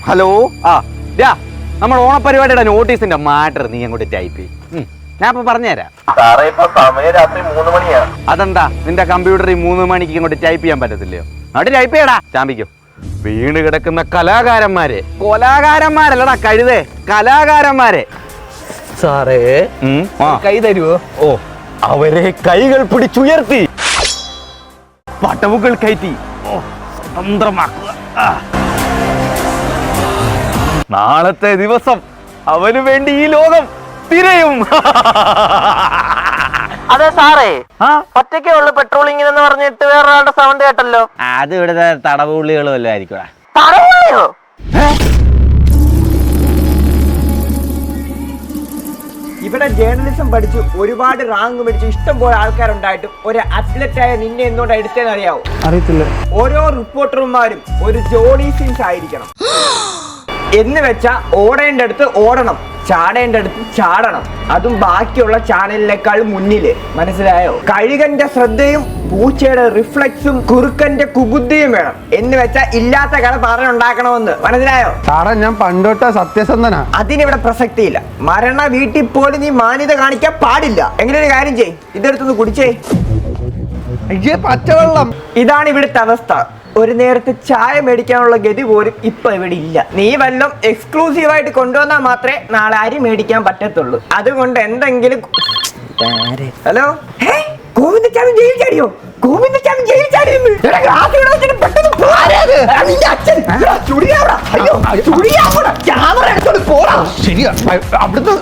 Hello. നമ്മൾ ഓണപരിപാടിയുടെ നോട്ടീസിന്റെ matter നീ അങ്ങോട്ട് ടൈപ്പ് ഞാൻ ഇപ്പൊ പറഞ്ഞുതരാം. അതെന്താ നിന്റെ കമ്പ്യൂട്ടറിൽ 3 മണിക്ക് ഇങ്ങോട്ട് ടൈപ്പ് ചെയ്യാൻ പറ്റത്തില്ലയോ? അവിടെ ടൈപ്പ് ചെയ്യടാ. ചാമ്പിക്കോ. വീണ് കിടക്കുന്ന കലാകാരന്മാരല്ലടാ കഴുതേ, കലാകാരന്മാരെ. സാറേ കൈ തരുവോ? ഓ, അവരെ കൈകൾ പിടിച്ചുയർത്തി പട്ടവുകൾ കയറ്റി സ്വതന്ത്രമാക്കുക. നാളത്തെ ദിവസം അവന് വേണ്ടി ഈ ലോകം തിരയും. അതെ സാറേ, ഒറ്റയ്ക്കേ ഉള്ളു പെട്രോളിംഗ് എന്ന് പറഞ്ഞിട്ട് വേറൊരാളുടെ സൗണ്ട് കേട്ടല്ലോ. അത് ഇവിടുത്തെ തടവുള്ളികളും വല്ലതും ആയിരിക്കും. തടവുള്ളിയോ? ഇവിടെ ജേർണലിസം പഠിച്ച് ഒരുപാട് റാങ്ക് മേടിച്ച് ഇഷ്ടം പോലെ ആൾക്കാരുണ്ടായിട്ടും ഒരു അത്ലറ്റായ നിന്നെ എന്തുകൊണ്ട് എടുത്തേന്ന് അറിയാവോ? അറിയത്തില്ല. ഓരോ റിപ്പോർട്ടർമാരും ഒരു ജോഡി സിൻസ് ആയിരിക്കണം. എന്ന് വെച്ചാ ഓടേണ്ട അടുത്ത് ഓടണം, ചാടേണ്ട അടുത്ത് ചാടണം. അതും ബാക്കിയുള്ള ചാനലിനേക്കാൾ മുന്നില്. മനസ്സിലായോ? കഴുകന്റെ ശ്രദ്ധയും പൂച്ചയുടെ റിഫ്ലക്സും കുറുക്കന്റെ കുബുദ്ധിയും വേണം. എന്ന് വെച്ചാ ഇല്ലാത്ത കഥ പറഞ്ഞുണ്ടാക്കണമെന്ന്. മനസ്സിലായോ? സാറേ ഞാൻ പണ്ടോട്ട സത്യസന്ധനാ. അതിനിവിടെ പ്രസക്തിയില്ല. മരണ വീട്ടിൽ പോലും നീ മാന്യത കാണിക്കാൻ പാടില്ല. എങ്ങനെ ഒരു കാര്യം ചെയ്, ഇതെടുത്തൊന്ന് കുടിച്ചേ. പച്ചവെള്ളം. ഇതാണ് ഇവിടുത്തെ അവസ്ഥ. ഒരു നേരത്തെ ചായ മേടിക്കാനുള്ള ഗതി പോലും ഇപ്പൊ ഇവിടെ ഇല്ല. നീ വല്ലതും എക്സ്ക്ലൂസീവായിട്ട് കൊണ്ടുവന്നാൽ മാത്രമേ നാളെ അരി മേടിക്കാൻ പറ്റത്തുള്ളൂ. അതുകൊണ്ട് എന്തെങ്കിലും. ഹലോ, ഗോവിന്ദച്ചാമി ജയിൽ ചാടിയോ? ഗോവിന്ദച്ചാമി ജയിൽ ചാടിയെന്ന് ശരിയാ, അവിടുന്ന്